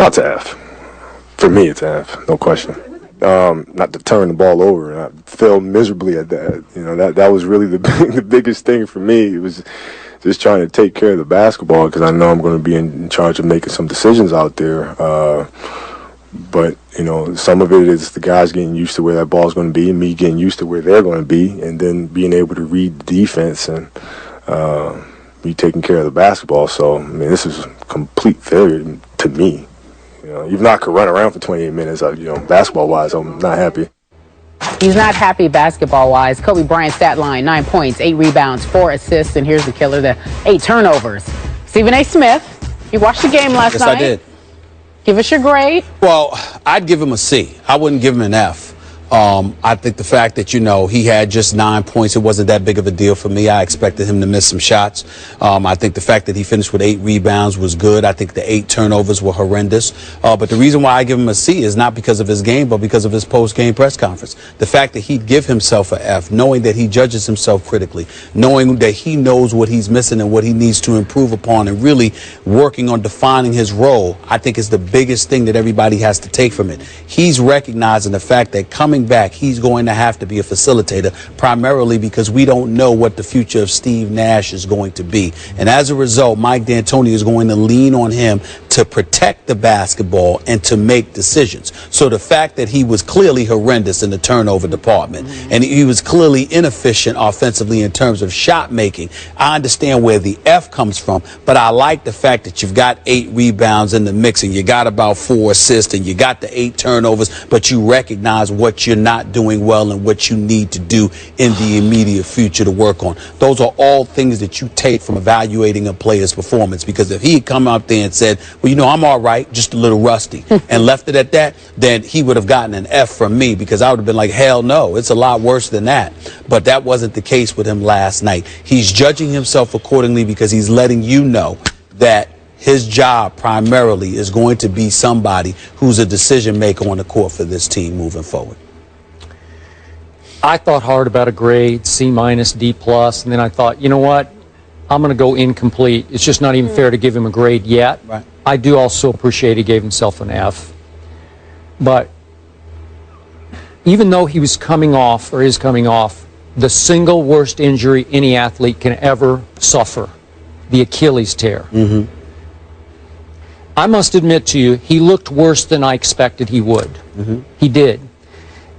Not to F. For me, it's F, no question. Not to turn the ball over. I failed miserably at that. You know, that was really the biggest thing for me. It was just trying to take care of the basketball because I know I'm going to be in charge of making some decisions out there. But, you know, some of it is the guys getting used to where that ball's going to be and me getting used to where they're going to be and then being able to read the defense and me taking care of the basketball. So, I mean, this is a complete failure to me. You know, even though I could run around for 28 minutes, you know, basketball-wise, I'm not happy. He's not happy basketball-wise. Kobe Bryant stat line, 9 points, 8 rebounds, 4 assists, and here's the killer, the 8 turnovers. Stephen A. Smith, you watched the game last night. Yes, I did. Give us your grade. Well, I'd give him a C. I wouldn't give him an F. I think the fact that, you know, he had just 9 points, it wasn't that big of a deal for me. I expected him to miss some shots. I think the fact that he finished with 8 rebounds was good. I think the 8 turnovers were horrendous. But the reason why I give him a C is not because of his game, but because of his post-game press conference. The fact that he'd give himself an F, knowing that he judges himself critically, knowing that he knows what he's missing and what he needs to improve upon, and really working on defining his role, I think is the biggest thing that everybody has to take from it. He's recognizing the fact that coming back, he's going to have to be a facilitator, primarily because we don't know what the future of Steve Nash is going to be. And as a result, Mike D'Antoni is going to lean on him to protect the basketball and to make decisions. So the fact that he was clearly horrendous in the turnover department and he was clearly inefficient offensively in terms of shot making, I understand where the F comes from, but I like the fact that you've got 8 rebounds in the mix and you got about 4 assists and you got the 8 turnovers, but you recognize what you're not doing well and what you need to do in the immediate future to work on. Those are all things that you take from evaluating a player's performance, because if he had come out there and said, well, you know, I'm all right, just a little rusty, and left it at that, then he would have gotten an F from me, because I would have been like, hell no, it's a lot worse than that. But that wasn't the case with him last night. He's judging himself accordingly because he's letting you know that his job primarily is going to be somebody who's a decision maker on the court for this team moving forward. I thought hard about a grade, C minus, D plus, and then I thought, you know what? I'm going to go incomplete. It's just not even fair to give him a grade yet. Right. I do also appreciate he gave himself an F. But even though he was coming off, or is coming off, the single worst injury any athlete can ever suffer, the Achilles tear. I must admit to you, he looked worse than I expected he would. He did.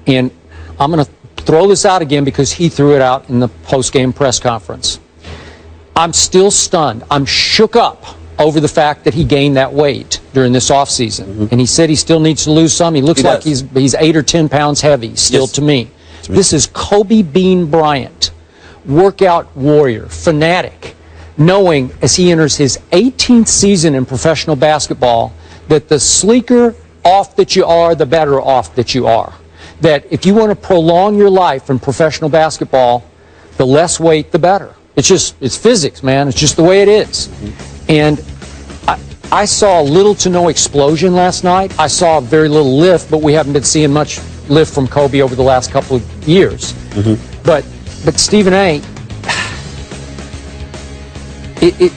And I'm going to throw this out again because he threw it out in the post-game press conference. I'm still stunned. I'm shook up over the fact that he gained that weight during this offseason. And he said he still needs to lose some. He looks like he's 8 or 10 pounds heavy still to me. This is Kobe Bean Bryant, workout warrior, fanatic, knowing as he enters his 18th season in professional basketball that the sleeker off that you are, the better off that you are. That if you want to prolong your life in professional basketball, the less weight, the better. It's physics, man. It's just the way it is. And I saw little to no explosion last night. I saw very little lift, but we haven't been seeing much lift from Kobe over the last couple of years. But Stephen A.,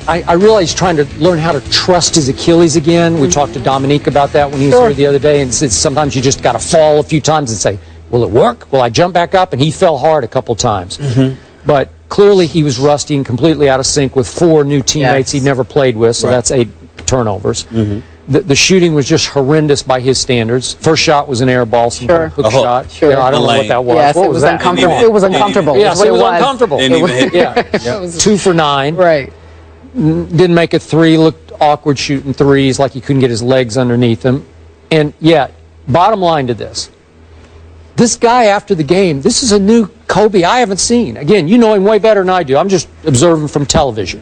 I realize he's trying to learn how to trust his Achilles again. We talked to Dominique about that when he was here the other day, and said sometimes you just got to fall a few times and say, will it work? Will I jump back up? And he fell hard a couple times. But clearly he was rusty and completely out of sync with 4 new teammates he'd never played with, so that's 8 turnovers. The shooting was just horrendous by his standards. First shot was an air ball, some hook shot. I don't know what that was. Yes, what it was uncomfortable. It was uncomfortable. Yes, it was uncomfortable. It was 2 for 9. Right. Didn't make a 3, looked awkward shooting threes, like he couldn't get his legs underneath him. And yet, bottom line to this guy after the game, this is a new Kobe I haven't seen. Again, you know him way better than I do. I'm just observing from television.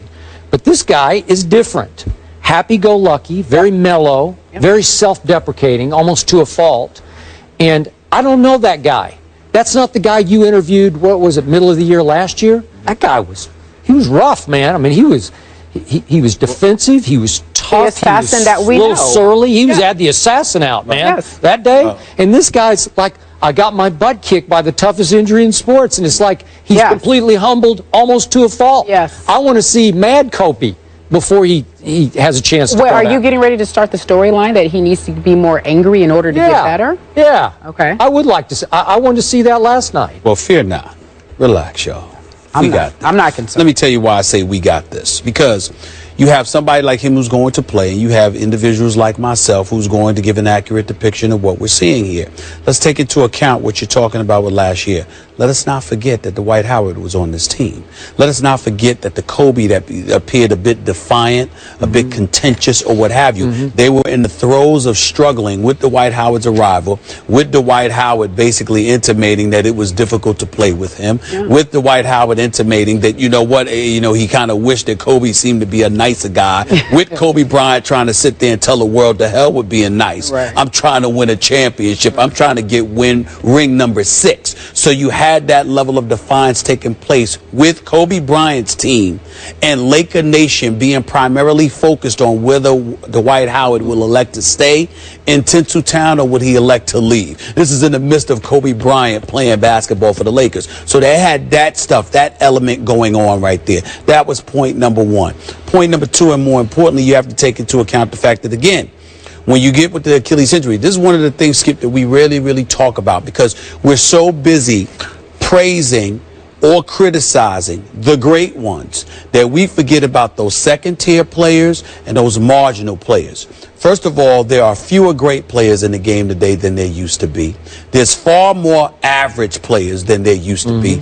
But this guy is different. Happy-go-lucky, very mellow, very self-deprecating, almost to a fault. And I don't know that guy. That's not the guy you interviewed, what was it, middle of the year last year? That guy he was rough, man. I mean, he was defensive. He was tough. The assassin he was that we a little know. surly. He had the assassin out, man, that day. And this guy's like, I got my butt kicked by the toughest injury in sports, and it's like he's completely humbled, almost to a fault. I want to see mad Kobe. before he has a chance to Wait, go are down. you getting ready to start the storyline that he needs to be more angry in order to get better? Yeah. Okay. I would like to see, I wanted to see that last night. Well, fear not. Relax, y'all. I'm got this. I'm not concerned. Let me tell you why I say we got this. Because you have somebody like him who's going to play, and you have individuals like myself who's going to give an accurate depiction of what we're seeing here. Let's take into account what you're talking about with last year. Let us not forget that Dwight Howard was on this team. Let us not forget that the Kobe that appeared a bit defiant, a bit contentious, or what have you, they were in the throes of struggling with Dwight Howard's arrival, with Dwight Howard basically intimating that it was difficult to play with him, with Dwight Howard intimating that, you know what, he kind of wished that Kobe seemed to be a nicer guy, with Kobe Bryant trying to sit there and tell the world to hell with being nice. Right. I'm trying to win a championship. I'm trying to get ring number 6. So you had that level of defiance taking place with Kobe Bryant's team and Laker Nation being primarily focused on whether Dwight Howard will elect to stay in Tinseltown or would he elect to leave. This is in the midst of Kobe Bryant playing basketball for the Lakers. So they had that stuff, that element going on right there. That was point number 1. Point number 2, and more importantly, you have to take into account the fact that, again, when you get with the Achilles injury, this is one of the things, Skip, that we really talk about because we're so busy praising or criticizing the great ones that we forget about those second-tier players and those marginal players. First of all, there are fewer great players in the game today than there used to be. There's far more average players than there used to be,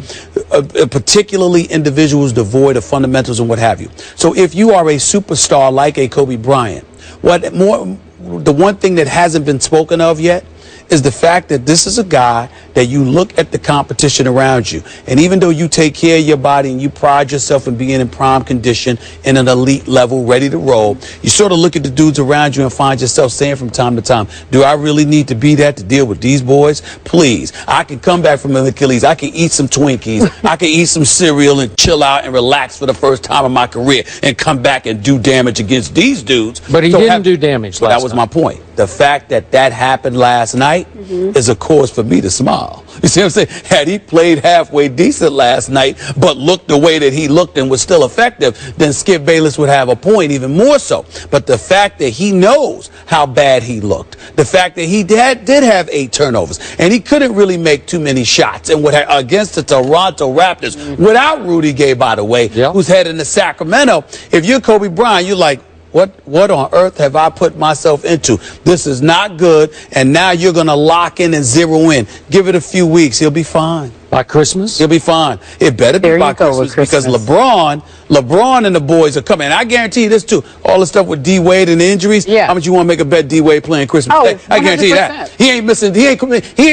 particularly individuals devoid of fundamentals and what have you. So if you are a superstar like a Kobe Bryant, the one thing that hasn't been spoken of yet is the fact that this is a guy that you look at the competition around you. And even though you take care of your body and you pride yourself in being in prime condition in an elite level, ready to roll, you sort of look at the dudes around you and find yourself saying from time to time, do I really need to be that to deal with these boys? Please. I can come back from an Achilles. I can eat some Twinkies. I can eat some cereal and chill out and relax for the first time in my career and come back and do damage against these dudes. But he didn't do damage last night. That was my point. The fact that that happened last night is a cause for me to smile. You see what I'm saying? Had he played halfway decent last night, but looked the way that he looked and was still effective, then Skip Bayless would have a point even more so. But the fact that he knows how bad he looked, the fact that he did have 8 turnovers, and he couldn't really make too many shots, and against the Toronto Raptors, without Rudy Gay, by the way, who's heading to Sacramento, if you're Kobe Bryant, you're like, what on earth have I put myself into? This is not good, and now you're going to lock in and zero in. Give it a few weeks. He'll be fine. By Christmas? He'll be fine. It better be by Christmas because LeBron and the boys are coming. And I guarantee you this, too. All the stuff with D. Wade and the injuries. Yeah. How much you want to make a bet D. Wade playing Christmas Day? I guarantee you that. He ain't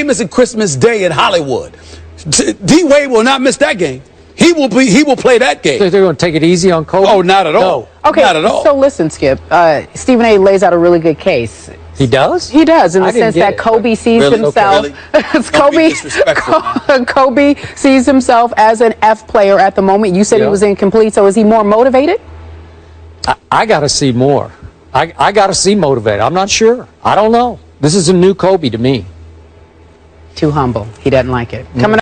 missing Christmas Day in Hollywood. D. Wade will not miss that game. He will play that game. So they're going to take it easy on Kobe? Oh, not at all. No. Okay, not at all. So listen, Skip. Stephen A. lays out a really good case. He does? He does, in the sense that Kobe sees himself. Kobe sees himself as an F player at the moment. You said he was incomplete, so is he more motivated? I got to see more. I got to see motivated. I'm not sure. I don't know. This is a new Kobe to me. Too humble. He doesn't like it. Coming up.